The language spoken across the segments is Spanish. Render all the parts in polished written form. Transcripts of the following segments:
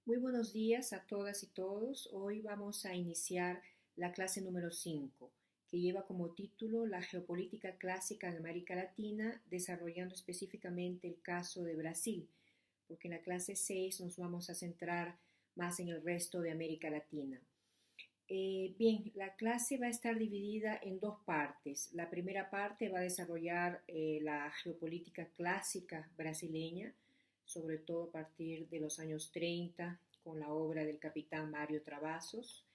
Muy buenos días a todas y todos. Hoy vamos a iniciar la clase número 5, que lleva como título La geopolítica clásica en América Latina, desarrollando específicamente el caso de Brasil, porque en la clase 6 nos vamos a centrar más en el resto de América Latina. Bien, la clase va a estar dividida en dos partes. La primera parte va a desarrollar la geopolítica clásica brasileña, sobre todo a partir de los años 30, con la obra del capitán Mario Travassos.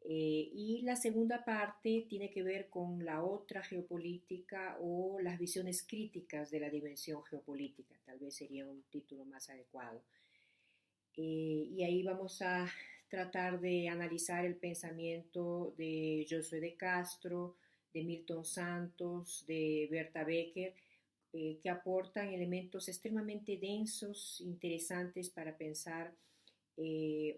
Y la segunda parte tiene que ver con la otra geopolítica o las visiones críticas de la dimensión geopolítica, tal vez sería un título más adecuado. Y ahí vamos a tratar de analizar el pensamiento de Josué de Castro, de Milton Santos, de Berta Becker, que aportan elementos extremadamente densos, interesantes para pensar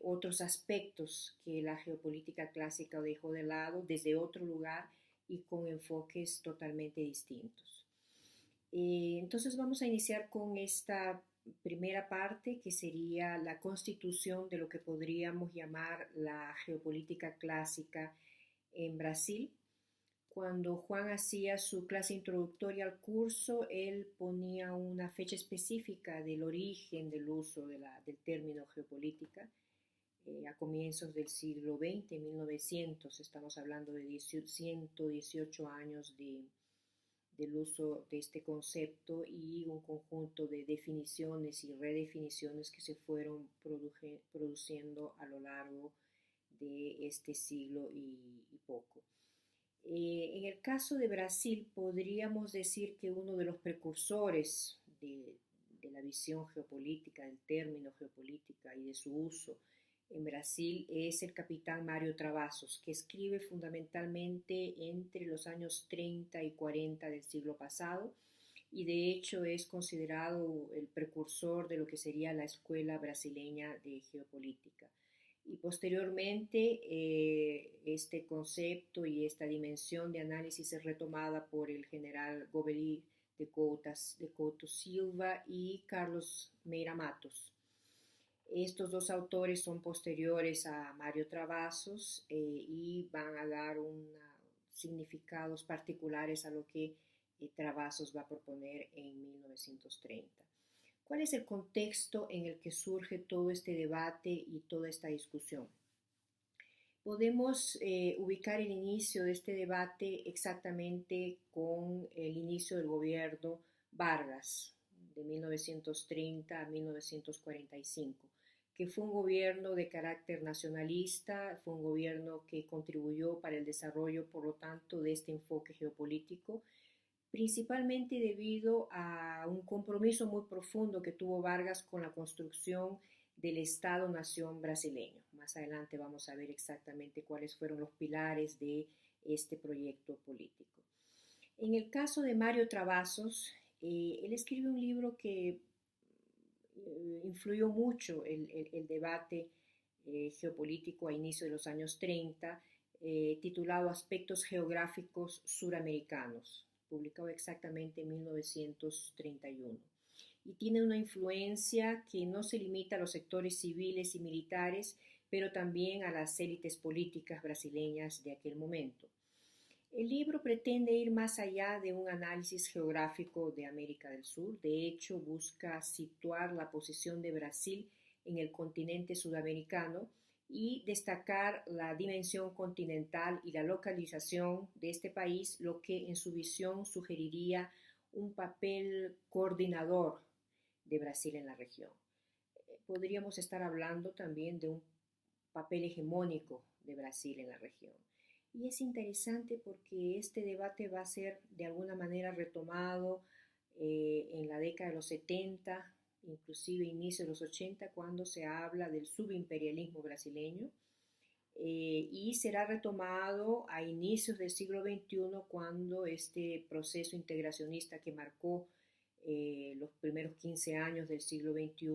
otros aspectos que la geopolítica clásica dejó de lado desde otro lugar y con enfoques totalmente distintos. Entonces vamos a iniciar con esta primera parte que sería la constitución de lo que podríamos llamar la geopolítica clásica en Brasil. Cuando Juan hacía su clase introductoria al curso, él ponía una fecha específica del origen del uso del término geopolítica a comienzos del siglo XX, 1900, estamos hablando de 118 años del uso de este concepto y un conjunto de definiciones y redefiniciones que se fueron produciendo a lo largo de este siglo y poco. En el caso de Brasil, podríamos decir que uno de los precursores de la visión geopolítica, del término geopolítica y de su uso en Brasil es el capitán Mario Travassos, que escribe fundamentalmente entre los años 30 y 40 del siglo pasado y de hecho es considerado el precursor de lo que sería la Escuela Brasileña de Geopolítica. Y posteriormente este concepto y esta dimensión de análisis es retomada por el general Govelí de Couto Silva y Carlos Meira Matos. Estos dos autores son posteriores a Mario Travassos y van a dar significados particulares a lo que Travassos va a proponer en 1930. ¿Cuál es el contexto en el que surge todo este debate y toda esta discusión? Podemos ubicar el inicio de este debate exactamente con el inicio del gobierno Vargas de 1930 a 1945, que fue un gobierno de carácter nacionalista, fue un gobierno que contribuyó para el desarrollo, por lo tanto, de este enfoque geopolítico, principalmente debido a un compromiso muy profundo que tuvo Vargas con la construcción del Estado-Nación brasileño. Más adelante vamos a ver exactamente cuáles fueron los pilares de este proyecto político. En el caso de Mario Travassos, él escribe un libro que influyó mucho el debate geopolítico a inicio de los años 30, titulado Aspectos Geográficos Suramericanos, publicado exactamente en 1931. Y tiene una influencia que no se limita a los sectores civiles y militares, pero también a las élites políticas brasileñas de aquel momento. El libro pretende ir más allá de un análisis geográfico de América del Sur. De hecho, busca situar la posición de Brasil en el continente sudamericano y destacar la dimensión continental y la localización de este país, lo que en su visión sugeriría un papel coordinador de Brasil en la región. Podríamos estar hablando también de un papel hegemónico de Brasil en la región. Y es interesante porque este debate va a ser de alguna manera retomado en la década de los 70, inclusive inicio de los 80, cuando se habla del subimperialismo brasileño, y será retomado a inicios del siglo XXI, cuando este proceso integracionista que marcó los primeros 15 años del siglo XXI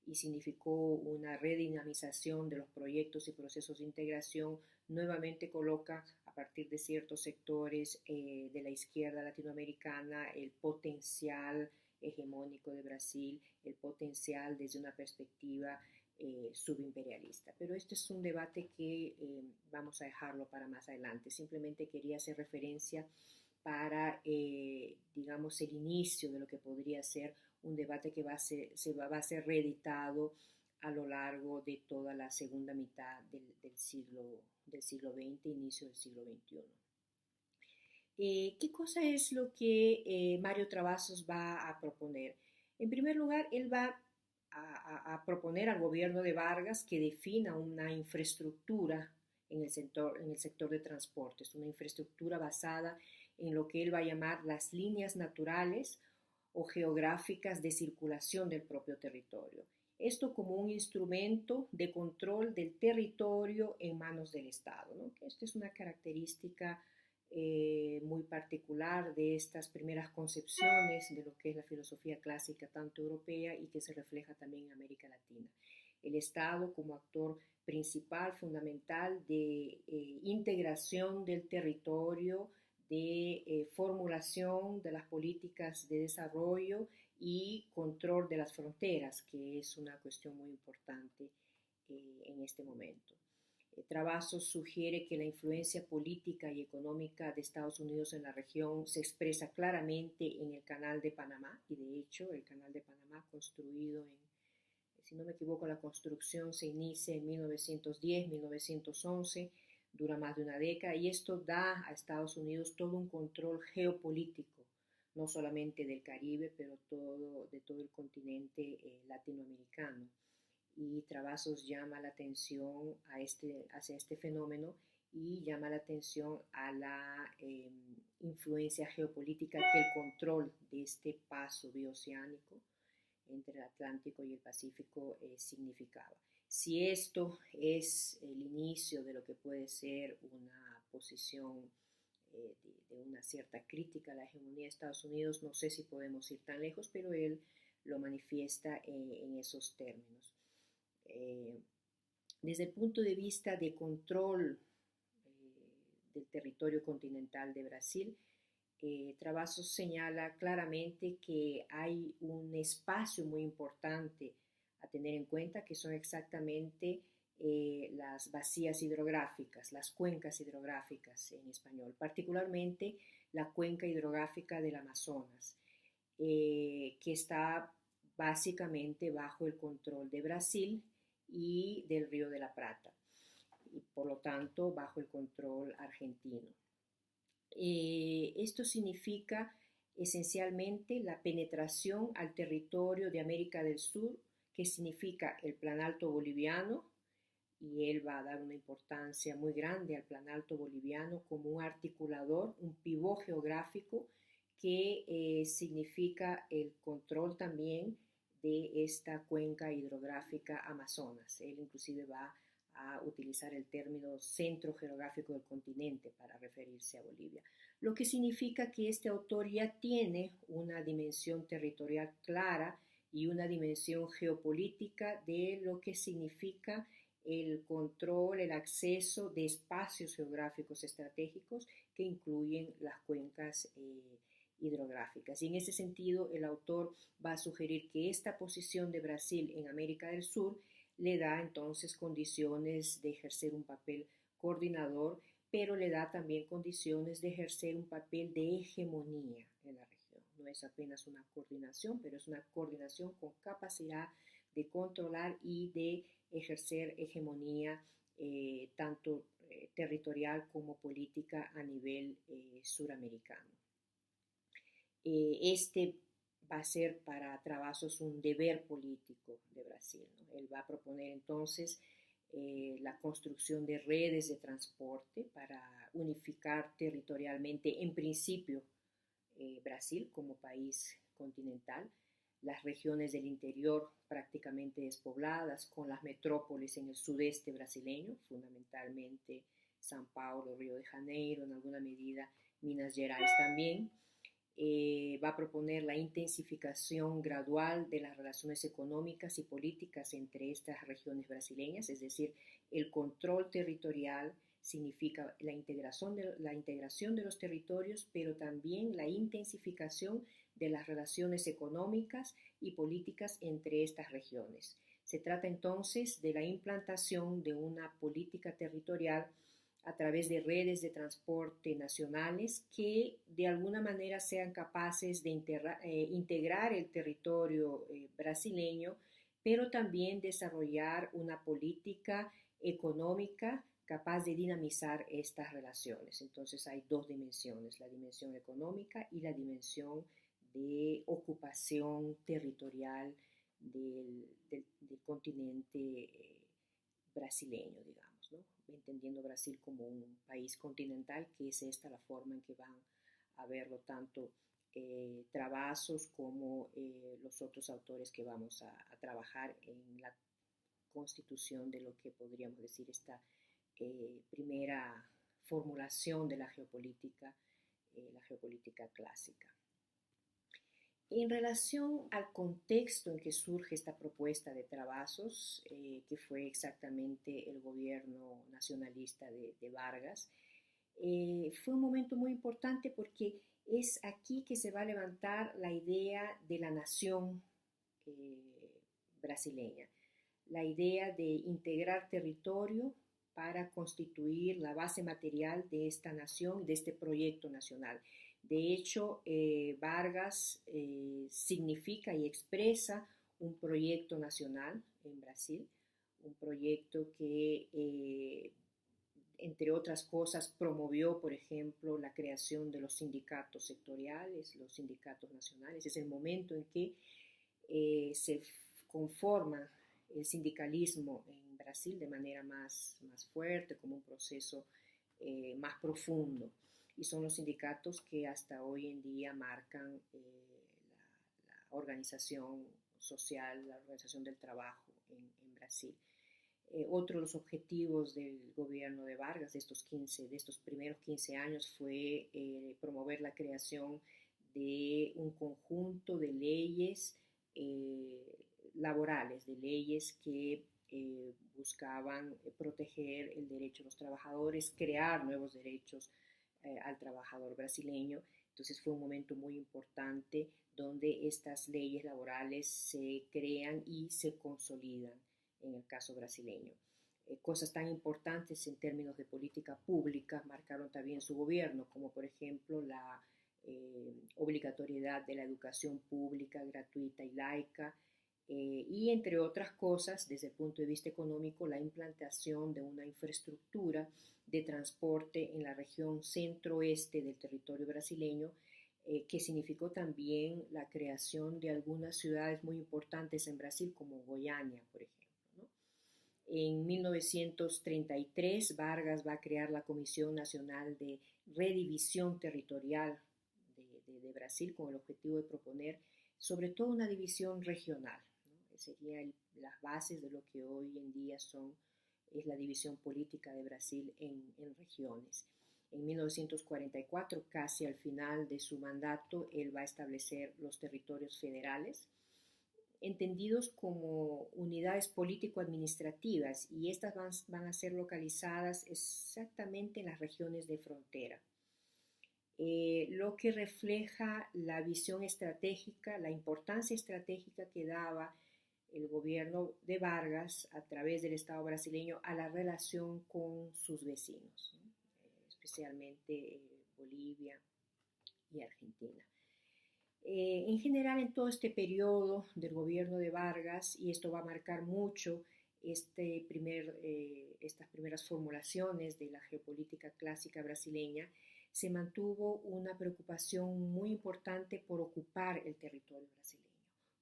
y significó una redinamización de los proyectos y procesos de integración, nuevamente coloca a partir de ciertos sectores de la izquierda latinoamericana el potencial hegemónico de Brasil, el potencial desde una perspectiva subimperialista. Pero este es un debate que vamos a dejarlo para más adelante. Simplemente quería hacer referencia para, digamos, el inicio de lo que podría ser un debate que va a ser reeditado a lo largo de toda la segunda mitad del siglo XX, inicio del siglo XXI. ¿Qué cosa es lo que Mario Travassos va a proponer? En primer lugar, él va a proponer al gobierno de Vargas que defina una infraestructura en el sector de transportes, una infraestructura basada en lo que él va a llamar las líneas naturales o geográficas de circulación del propio territorio. Esto como un instrumento de control del territorio en manos del Estado, ¿no? Esta es una característica muy particular de estas primeras concepciones de lo que es la filosofía clásica tanto europea y que se refleja también en América Latina. El Estado como actor principal, fundamental de integración del territorio, de formulación de las políticas de desarrollo y control de las fronteras, que es una cuestión muy importante en este momento. Travassos sugiere que la influencia política y económica de Estados Unidos en la región se expresa claramente en el Canal de Panamá, y de hecho el Canal de Panamá, construido si no me equivoco, la construcción se inicia en 1910, 1911, dura más de una década, y esto da a Estados Unidos todo un control geopolítico, no solamente del Caribe, pero de todo el continente latinoamericano. Y Travassos llama la atención hacia este fenómeno y llama la atención a la influencia geopolítica que el control de este paso bioceánico entre el Atlántico y el Pacífico significaba. Si esto es el inicio de lo que puede ser una posición de una cierta crítica a la hegemonía de Estados Unidos, no sé si podemos ir tan lejos, pero él lo manifiesta en esos términos. Desde el punto de vista de control del territorio continental de Brasil, Travassos señala claramente que hay un espacio muy importante a tener en cuenta, que son exactamente las vacías hidrográficas, las cuencas hidrográficas en español, particularmente la cuenca hidrográfica del Amazonas, que está básicamente bajo el control de Brasil y del Río de la Plata, y por lo tanto bajo el control argentino. Esto significa esencialmente la penetración al territorio de América del Sur, que significa el Plan Alto Boliviano, y él va a dar una importancia muy grande al Plan Alto Boliviano como un articulador, un pivot geográfico que significa el control también de esta cuenca hidrográfica Amazonas. Él inclusive va a utilizar el término centro geográfico del continente para referirse a Bolivia, lo que significa que este autor ya tiene una dimensión territorial clara y una dimensión geopolítica de lo que significa el control, el acceso de espacios geográficos estratégicos que incluyen las cuencas hidrográficas. Y en ese sentido, el autor va a sugerir que esta posición de Brasil en América del Sur le da entonces condiciones de ejercer un papel coordinador, pero le da también condiciones de ejercer un papel de hegemonía en la región. No es apenas una coordinación, pero es una coordinación con capacidad de controlar y de ejercer hegemonía tanto territorial como política a nivel suramericano. Este va a ser para Travassos un deber político de Brasil, ¿no? Él va a proponer entonces la construcción de redes de transporte para unificar territorialmente, en principio, Brasil como país continental, las regiones del interior prácticamente despobladas, con las metrópolis en el sudeste brasileño, fundamentalmente São Paulo, Río de Janeiro, en alguna medida Minas Gerais también. Va a proponer la intensificación gradual de las relaciones económicas y políticas entre estas regiones brasileñas, es decir, el control territorial significa la integración de los territorios, pero también la intensificación de las relaciones económicas y políticas entre estas regiones. Se trata entonces de la implantación de una política territorial a través de redes de transporte nacionales que de alguna manera sean capaces de integrar el territorio brasileño, pero también desarrollar una política económica capaz de dinamizar estas relaciones. Entonces hay dos dimensiones, la dimensión económica y la dimensión de ocupación territorial del continente brasileño, digamos, ¿no? Entendiendo Brasil como un país continental, que es esta la forma en que van a verlo tanto Travassos como los otros autores que vamos a trabajar en la constitución de lo que podríamos decir esta primera formulación de la geopolítica clásica. En relación al contexto en que surge esta propuesta de Travassos, que fue exactamente el gobierno nacionalista de Vargas, fue un momento muy importante porque es aquí que se va a levantar la idea de la nación brasileña, la idea de integrar territorio para constituir la base material de esta nación, de este proyecto nacional. De hecho, Vargas significa y expresa un proyecto nacional en Brasil, un proyecto que, entre otras cosas, promovió, por ejemplo, la creación de los sindicatos sectoriales, los sindicatos nacionales. Es el momento en que se conforma el sindicalismo en Brasil de manera más fuerte, como un proceso más profundo. Y son los sindicatos que hasta hoy en día marcan la organización social, la organización del trabajo en Brasil. Otro de los objetivos del gobierno de Vargas de estos primeros 15 años fue promover la creación de un conjunto de leyes laborales, de leyes que buscaban proteger el derecho de los trabajadores, crear nuevos derechos al trabajador brasileño. Entonces fue un momento muy importante donde estas leyes laborales se crean y se consolidan en el caso brasileño. Cosas tan importantes en términos de política pública marcaron también su gobierno, como por ejemplo la obligatoriedad de la educación pública, gratuita y laica, y entre otras cosas, desde el punto de vista económico, la implantación de una infraestructura de transporte en la región centro-oeste del territorio brasileño, que significó también la creación de algunas ciudades muy importantes en Brasil, como Goiânia, por ejemplo, ¿no? En 1933, Vargas va a crear la Comisión Nacional de Redivisión Territorial de Brasil con el objetivo de proponer sobre todo una división regional, ¿no? Serían las bases de lo que hoy en día es la división política de Brasil en regiones. En 1944, casi al final de su mandato, él va a establecer los territorios federales, entendidos como unidades político-administrativas, y estas van a ser localizadas exactamente en las regiones de frontera. Lo que refleja la visión estratégica, la importancia estratégica que daba el gobierno de Vargas a través del Estado brasileño a la relación con sus vecinos, ¿no? Especialmente Bolivia y Argentina. En general, en todo este periodo del gobierno de Vargas, y esto va a marcar mucho estas primeras formulaciones de la geopolítica clásica brasileña, se mantuvo una preocupación muy importante por ocupar el territorio brasileño,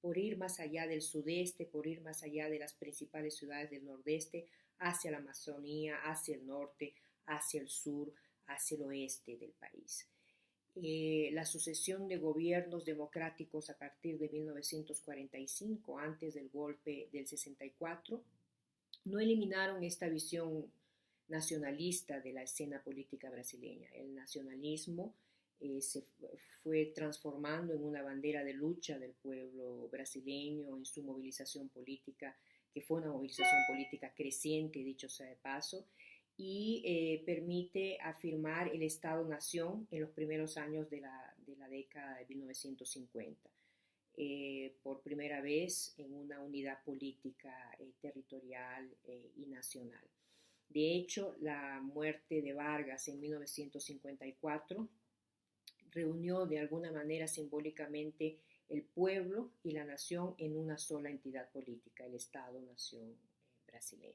por ir más allá del sudeste, por ir más allá de las principales ciudades del nordeste, hacia la Amazonía, hacia el norte, hacia el sur, hacia el oeste del país. La sucesión de gobiernos democráticos a partir de 1945, antes del golpe del 64, no eliminaron esta visión nacionalista de la escena política brasileña. El nacionalismo se fue transformando en una bandera de lucha del pueblo brasileño en su movilización política, que fue una movilización política creciente, dicho sea de paso, y permite afirmar el Estado-Nación en los primeros años de la década de 1950. por primera vez en una unidad política territorial y nacional. De hecho, la muerte de Vargas en 1954 reunió de alguna manera simbólicamente el pueblo y la nación en una sola entidad política, el Estado-Nación brasileño.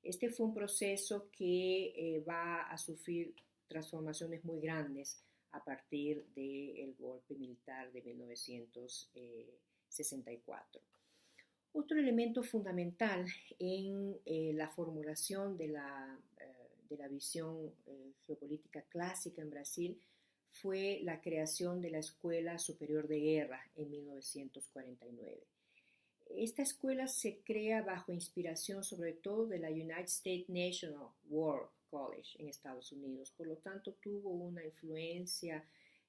Este fue un proceso que va a sufrir transformaciones muy grandes a partir del golpe militar de 1964. Otro elemento fundamental en la formulación de la visión geopolítica clásica en Brasil fue la creación de la Escuela Superior de Guerra en 1949. Esta escuela se crea bajo inspiración sobre todo de la United States National War College en Estados Unidos. Por lo tanto, tuvo una influencia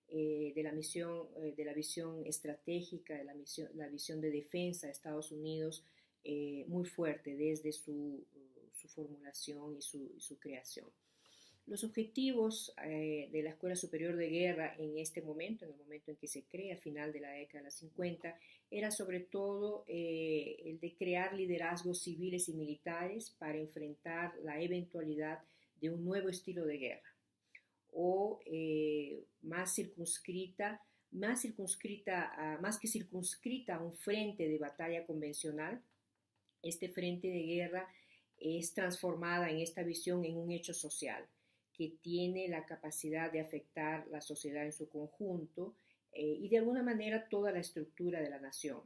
de la visión estratégica, de la visión de defensa de Estados Unidos muy fuerte desde su formulación y su creación. Los objetivos de la Escuela Superior de Guerra en este momento, en el momento en que se crea, a final de la década de los 50, era sobre todo el de crear liderazgos civiles y militares para enfrentar la eventualidad de un nuevo estilo de guerra o más que circunscrita a un frente de batalla convencional. Este frente de guerra es transformada en esta visión en un hecho social que tiene la capacidad de afectar la sociedad en su conjunto y de alguna manera toda la estructura de la nación.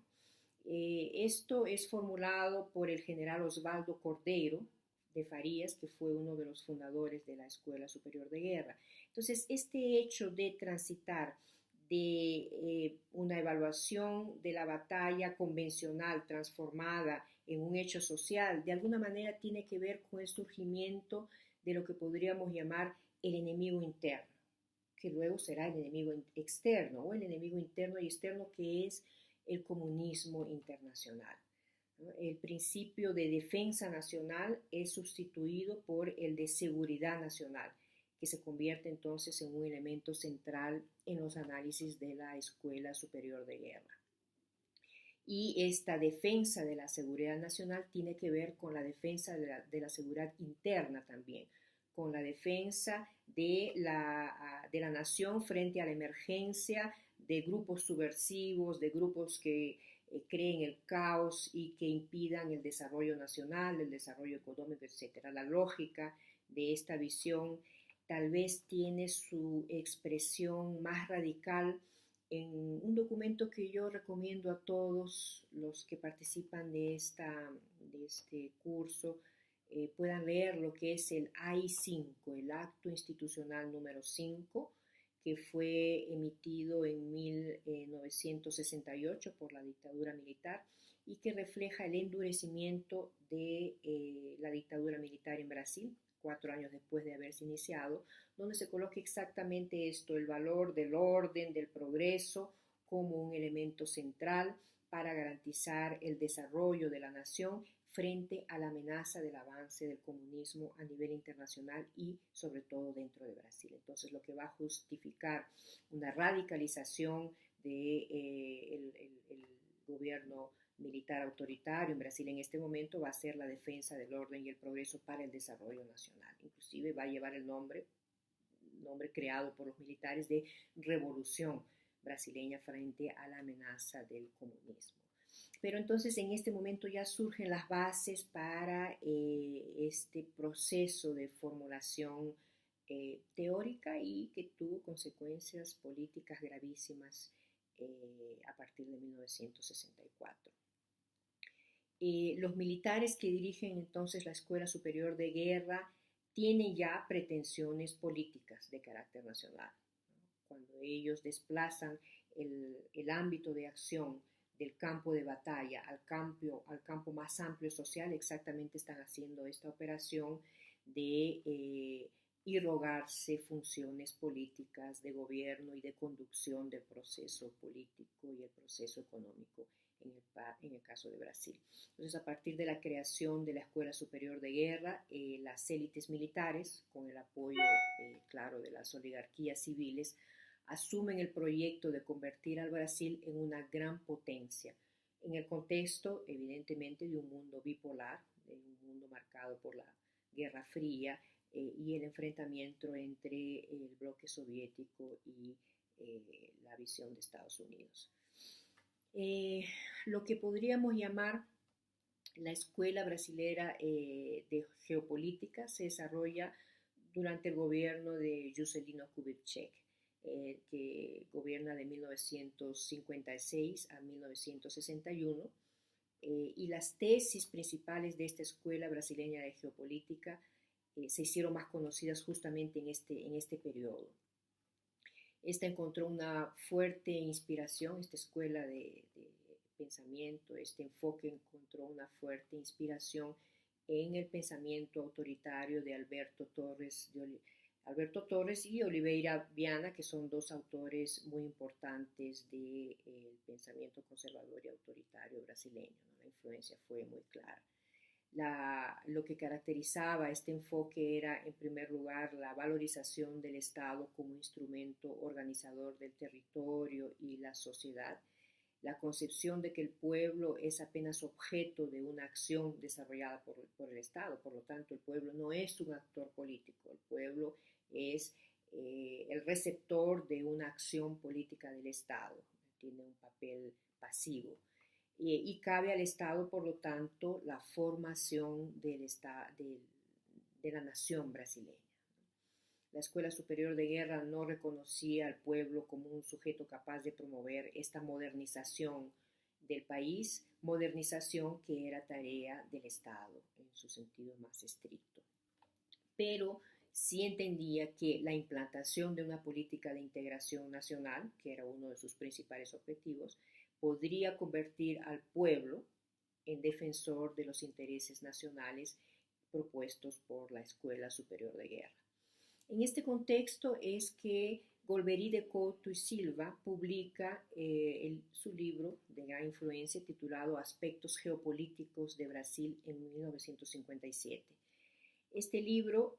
Esto es formulado por el general Osvaldo Cordeiro de Farías, que fue uno de los fundadores de la Escuela Superior de Guerra. Entonces, este hecho de transitar de una evaluación de la batalla convencional transformada en un hecho social, de alguna manera tiene que ver con el surgimiento de lo que podríamos llamar el enemigo interno, que luego será el enemigo externo, o el enemigo interno y externo, que es el comunismo internacional. El principio de defensa nacional es sustituido por el de seguridad nacional, que se convierte entonces en un elemento central en los análisis de la Escuela Superior de Guerra. Y esta defensa de la seguridad nacional tiene que ver con la defensa de la seguridad interna también, con la defensa de la nación frente a la emergencia de grupos subversivos, de grupos que creen el caos y que impidan el desarrollo nacional, el desarrollo económico, etc. La lógica de esta visión tal vez tiene su expresión más radical en un documento que yo recomiendo a todos los que participan de este curso puedan leer, lo que es el AI-5, el Acto Institucional número 5, que fue emitido en 1968 por la dictadura militar y que refleja el endurecimiento de la dictadura militar en Brasil, 4 años después de haberse iniciado, donde se coloca exactamente esto, el valor del orden, del progreso, como un elemento central para garantizar el desarrollo de la nación frente a la amenaza del avance del comunismo a nivel internacional y sobre todo dentro de Brasil. Entonces, lo que va a justificar una radicalización del gobierno militar autoritario en Brasil en este momento va a ser la defensa del orden y el progreso para el desarrollo nacional. Inclusive va a llevar el nombre creado por los militares de Revolución Brasileña frente a la amenaza del comunismo. Pero entonces en este momento ya surgen las bases para este proceso de formulación teórica y que tuvo consecuencias políticas gravísimas a partir de 1964. Los militares que dirigen entonces la Escuela Superior de Guerra tienen ya pretensiones políticas de carácter nacional. Cuando ellos desplazan el ámbito de acción del campo de batalla al campo más amplio social, exactamente están haciendo esta operación de irrogarse funciones políticas de gobierno y de conducción del proceso político y el proceso económico en el caso de Brasil. Entonces, a partir de la creación de la Escuela Superior de Guerra, las élites militares, con el apoyo, claro, de las oligarquías civiles, asumen el proyecto de convertir al Brasil en una gran potencia, en el contexto, evidentemente, de un mundo bipolar, de un mundo marcado por la Guerra Fría y el enfrentamiento entre el bloque soviético y la visión de Estados Unidos. Lo que podríamos llamar la Escuela Brasilera de Geopolítica se desarrolla durante el gobierno de Juscelino Kubitschek, que gobierna de 1956 a 1961, y las tesis principales de esta Escuela Brasileña de Geopolítica se hicieron más conocidas justamente en este periodo. Esta encontró una fuerte inspiración, esta escuela de pensamiento, este enfoque encontró una fuerte inspiración en el pensamiento autoritario de Alberto Torres y Oliveira Viana, que son dos autores muy importantes del pensamiento conservador y autoritario brasileño, ¿no? La influencia fue muy clara. Lo que caracterizaba este enfoque era, en primer lugar, la valorización del Estado como instrumento organizador del territorio y la sociedad, la concepción de que el pueblo es apenas objeto de una acción desarrollada por el Estado. Por lo tanto, el pueblo no es un actor político, el pueblo es el receptor de una acción política del Estado, tiene un papel pasivo. Y cabe al Estado, por lo tanto, la formación de la nación brasileña. La Escuela Superior de Guerra no reconocía al pueblo como un sujeto capaz de promover esta modernización del país, modernización que era tarea del Estado en su sentido más estricto. Pero sí entendía que la implantación de una política de integración nacional, que era uno de sus principales objetivos, podría convertir al pueblo en defensor de los intereses nacionales propuestos por la Escuela Superior de Guerra. En este contexto es que Golbery de Couto y Silva publica su libro de gran influencia titulado Aspectos geopolíticos de Brasil en 1957. Este libro,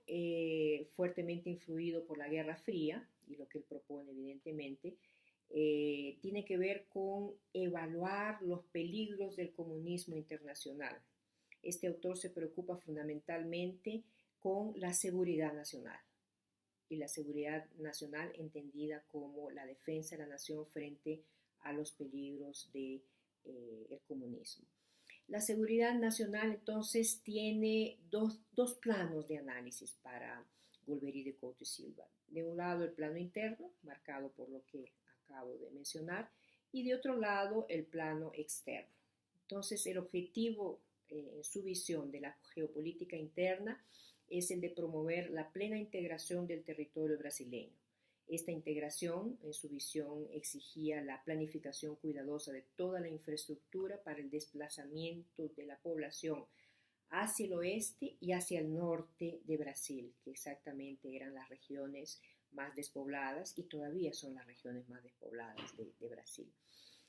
fuertemente influido por la Guerra Fría, y lo que él propone evidentemente, tiene que ver con evaluar los peligros del comunismo internacional. Este autor se preocupa fundamentalmente con la seguridad nacional, y la seguridad nacional entendida como la defensa de la nación frente a los peligros del comunismo. La seguridad nacional entonces tiene dos planos de análisis para Golbery de Couto y Silva. De un lado el plano interno, marcado por lo que acabo de mencionar, y de otro lado el plano externo. Entonces el objetivo en su visión de la geopolítica interna es el de promover la plena integración del territorio brasileño. Esta integración, en su visión, exigía la planificación cuidadosa de toda la infraestructura para el desplazamiento de la población hacia el oeste y hacia el norte de Brasil, que exactamente eran las regiones más despobladas y todavía son las regiones más despobladas de Brasil.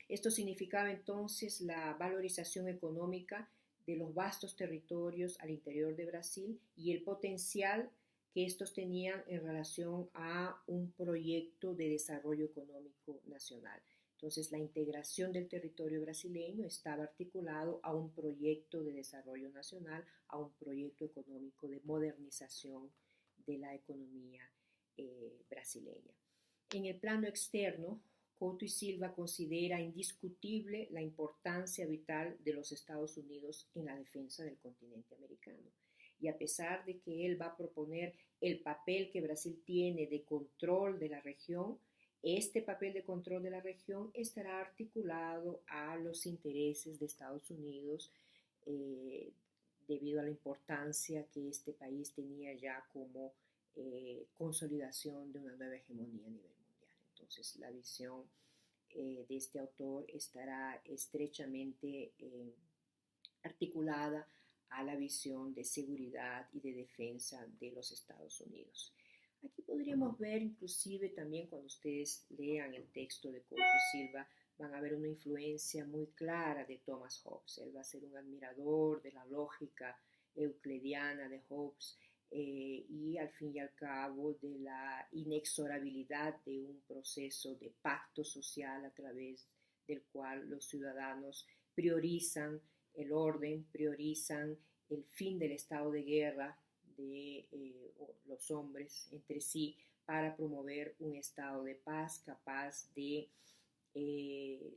Esto significaba entonces la valorización económica de los vastos territorios al interior de Brasil y el potencial que estos tenían en relación a un proyecto de desarrollo económico nacional. Entonces, la integración del territorio brasileño estaba articulado a un proyecto de desarrollo nacional, a un proyecto económico de modernización de la economía brasileña. En el plano externo, Couto y Silva considera indiscutible la importancia vital de los Estados Unidos en la defensa del continente americano. Y a pesar de que él va a proponer el papel que Brasil tiene de control de la región, este papel de control de la región estará articulado a los intereses de Estados Unidos debido a la importancia que este país tenía ya como consolidación de una nueva hegemonía a nivel mundial. Entonces, la visión de este autor estará estrechamente articulada a la visión de seguridad y de defensa de los Estados Unidos. Aquí podríamos ver inclusive también cuando ustedes lean el texto de Couto y Silva, van a ver una influencia muy clara de Thomas Hobbes. Él va a ser un admirador de la lógica euclidiana de Hobbes y al fin y al cabo de la inexorabilidad de un proceso de pacto social a través del cual los ciudadanos priorizan el orden, priorizan el fin del estado de guerra de los hombres entre sí para promover un estado de paz capaz de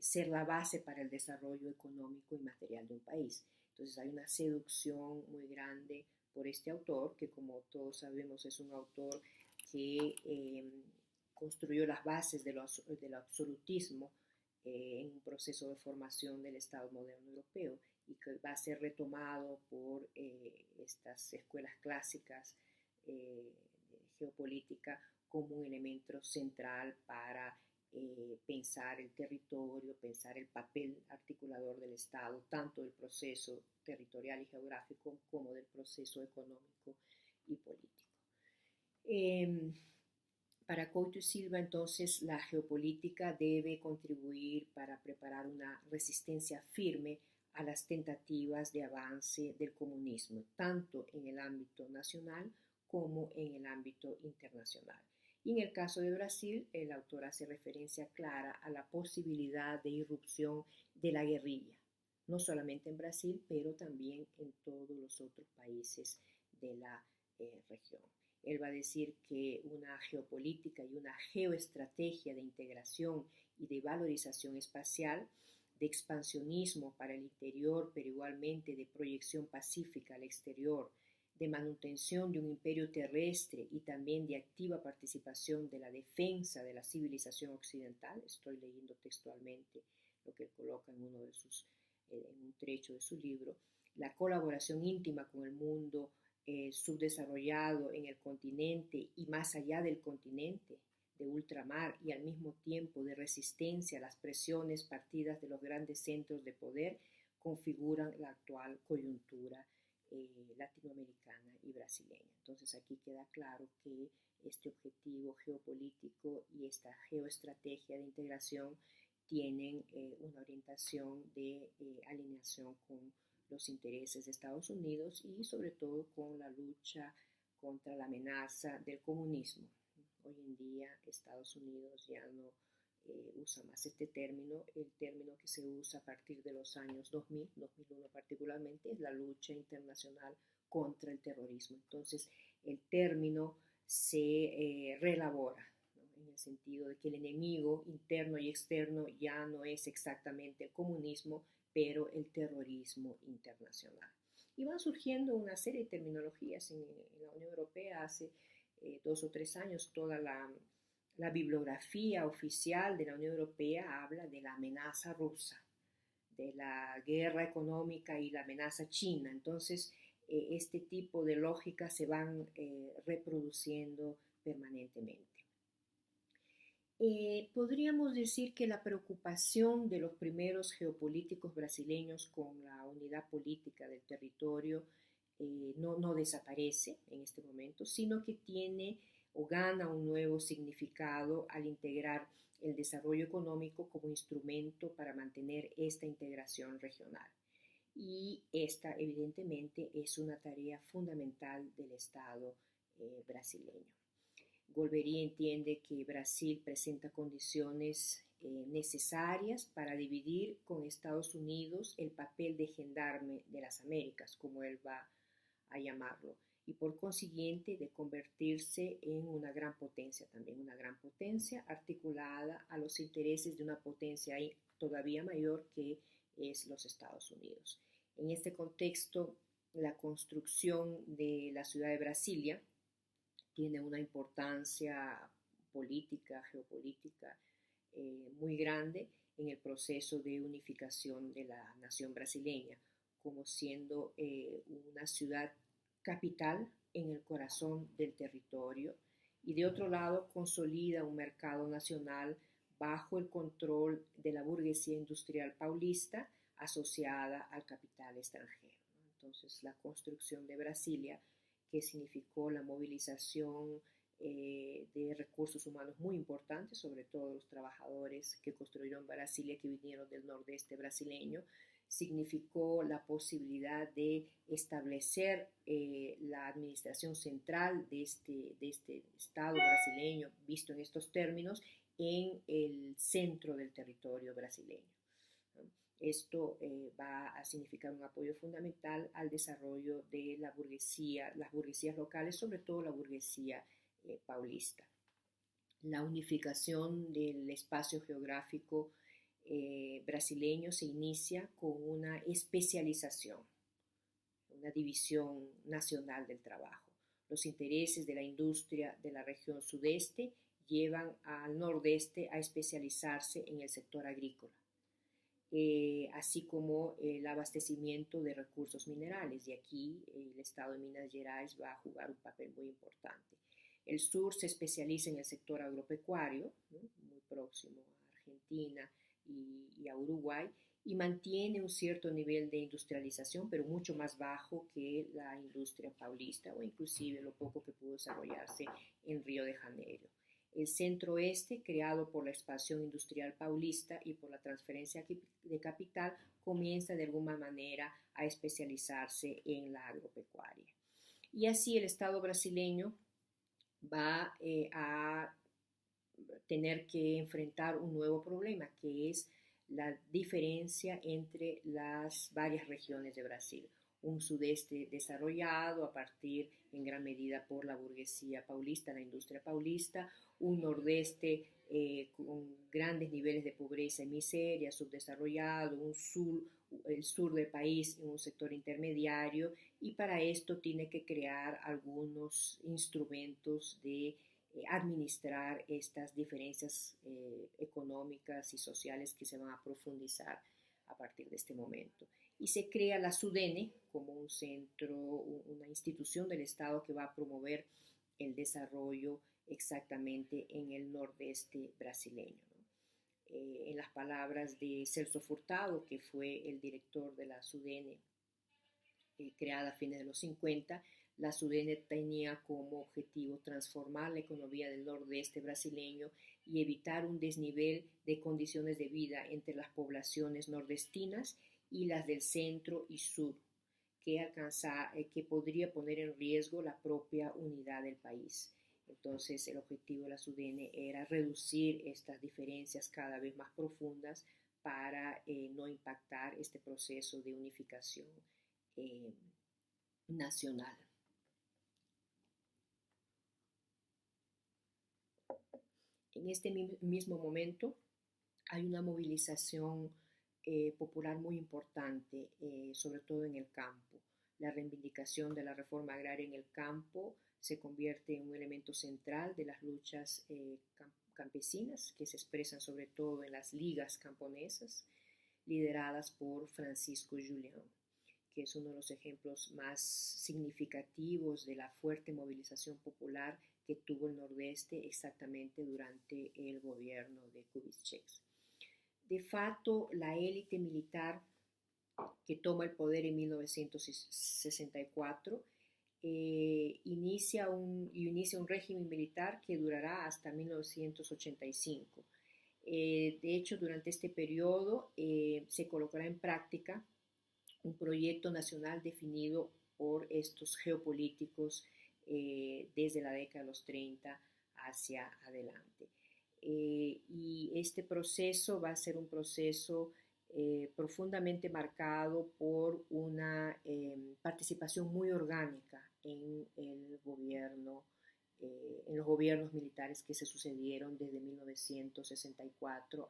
ser la base para el desarrollo económico y material de un país. Entonces hay una seducción muy grande por este autor, que como todos sabemos es un autor que construyó las bases del absolutismo en un proceso de formación del Estado moderno europeo y que va a ser retomado por estas escuelas clásicas de geopolítica como un elemento central para pensar el territorio, pensar el papel articulador del Estado, tanto del proceso territorial y geográfico como del proceso económico y político. Para Couto y Silva, entonces, la geopolítica debe contribuir para preparar una resistencia firme a las tentativas de avance del comunismo, tanto en el ámbito nacional como en el ámbito internacional. Y en el caso de Brasil, el autor hace referencia clara a la posibilidad de irrupción de la guerrilla, no solamente en Brasil, pero también en todos los otros países de la región. Él va a decir que una geopolítica y una geoestrategia de integración y de valorización espacial, de expansionismo para el interior, pero igualmente de proyección pacífica al exterior, de manutención de un imperio terrestre y también de activa participación de la defensa de la civilización occidental. Estoy leyendo textualmente lo que él coloca en en un trecho de su libro. La colaboración íntima con el mundo subdesarrollado en el continente y más allá del continente, de ultramar y al mismo tiempo de resistencia a las presiones partidas de los grandes centros de poder, configuran la actual coyuntura latinoamericana y brasileña. Entonces aquí queda claro que este objetivo geopolítico y esta geoestrategia de integración tienen una orientación de alineación con los intereses de Estados Unidos y sobre todo con la lucha contra la amenaza del comunismo. Hoy en día Estados Unidos ya no usa más este término. El término que se usa a partir de los años 2000, 2001 particularmente, es la lucha internacional contra el terrorismo. Entonces el término se reelabora, ¿no? En el sentido de que el enemigo interno y externo ya no es exactamente el comunismo, pero el terrorismo internacional. Y van surgiendo una serie de terminologías en la Unión Europea. Hace 2 o 3 años toda la bibliografía oficial de la Unión Europea habla de la amenaza rusa, de la guerra económica y la amenaza china. Entonces, este tipo de lógicas se van reproduciendo permanentemente. Podríamos decir que la preocupación de los primeros geopolíticos brasileños con la unidad política del territorio no desaparece en este momento, sino que tiene o gana un nuevo significado al integrar el desarrollo económico como instrumento para mantener esta integración regional. Y esta evidentemente es una tarea fundamental del Estado brasileño. Golbery entiende que Brasil presenta condiciones necesarias para dividir con Estados Unidos el papel de gendarme de las Américas, como él va a llamarlo, y por consiguiente de convertirse en una gran potencia, también una gran potencia articulada a los intereses de una potencia todavía mayor que es los Estados Unidos. En este contexto, la construcción de la ciudad de Brasilia tiene una importancia política, geopolítica muy grande en el proceso de unificación de la nación brasileña, como siendo una ciudad capital en el corazón del territorio y de otro lado consolida un mercado nacional bajo el control de la burguesía industrial paulista asociada al capital extranjero. Entonces la construcción de Brasilia, que significó la movilización de recursos humanos muy importantes, sobre todo los trabajadores que construyeron Brasilia, que vinieron del nordeste brasileño, significó la posibilidad de establecer la administración central de este Estado brasileño, visto en estos términos, en el centro del territorio brasileño. Esto va a significar un apoyo fundamental al desarrollo de la burguesía, las burguesías locales, sobre todo la burguesía paulista. La unificación del espacio geográfico brasileño se inicia con una especialización, una división nacional del trabajo. Los intereses de la industria de la región sudeste llevan al nordeste a especializarse en el sector agrícola, así como el abastecimiento de recursos minerales. Y aquí el estado de Minas Gerais va a jugar un papel muy importante. El sur se especializa en el sector agropecuario, ¿no?, muy próximo a Argentina y a Uruguay, y mantiene un cierto nivel de industrialización, pero mucho más bajo que la industria paulista o inclusive lo poco que pudo desarrollarse en Río de Janeiro. El centro-oeste, creado por la expansión industrial paulista y por la transferencia de capital, comienza de alguna manera a especializarse en la agropecuaria. Y así el Estado brasileño va a tener que enfrentar un nuevo problema, que es la diferencia entre las varias regiones de Brasil. Un sudeste desarrollado a partir en gran medida por la burguesía paulista, la industria paulista, un nordeste con grandes niveles de pobreza y miseria, subdesarrollado, el sur del país en un sector intermediario, y para esto tiene que crear algunos instrumentos de administrar estas diferencias económicas y sociales que se van a profundizar a partir de este momento. Y se crea la SUDENE como un centro, una institución del Estado que va a promover el desarrollo exactamente en el nordeste brasileño, ¿no? En las palabras de Celso Furtado, que fue el director de la SUDENE, creada a fines de los 50, la SUDENE tenía como objetivo transformar la economía del nordeste brasileño y evitar un desnivel de condiciones de vida entre las poblaciones nordestinas y las del centro y sur, que podría poner en riesgo la propia unidad del país. Entonces, el objetivo de la SUDENE era reducir estas diferencias cada vez más profundas para no impactar este proceso de unificación nacional. En este mismo momento hay una movilización popular muy importante, sobre todo en el campo. La reivindicación de la reforma agraria en el campo se convierte en un elemento central de las luchas campesinas, que se expresan sobre todo en las ligas camponesas, lideradas por Francisco Julián, que es uno de los ejemplos más significativos de la fuerte movilización popular que tuvo el Nordeste exactamente durante el gobierno de Kubitschek. De facto, la élite militar que toma el poder en 1964 inicia un régimen militar que durará hasta 1985. De hecho, durante este periodo se colocará en práctica un proyecto nacional definido por estos geopolíticos desde la década de los 30 hacia adelante. Y este proceso va a ser un proceso profundamente marcado por una participación muy orgánica en el gobierno, en los gobiernos militares que se sucedieron desde 1964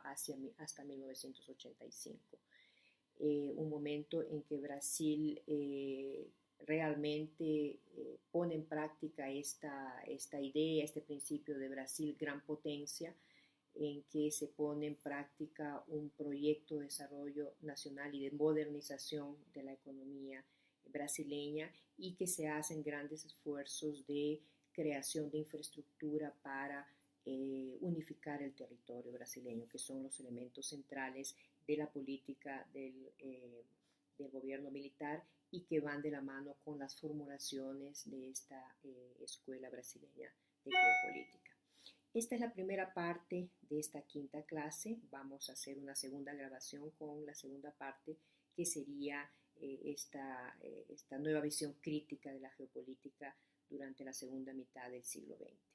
hasta 1985. Un momento en que Brasil realmente pone en práctica esta idea, este principio de Brasil gran potencia, en que se pone en práctica un proyecto de desarrollo nacional y de modernización de la economía brasileña, y que se hacen grandes esfuerzos de creación de infraestructura para unificar el territorio brasileño, que son los elementos centrales de la política del gobierno militar y que van de la mano con las formulaciones de esta escuela brasileña de geopolítica. Esta es la primera parte de esta quinta clase. Vamos a hacer una segunda grabación con la segunda parte qué sería esta nueva visión crítica de la geopolítica durante la segunda mitad del siglo XX.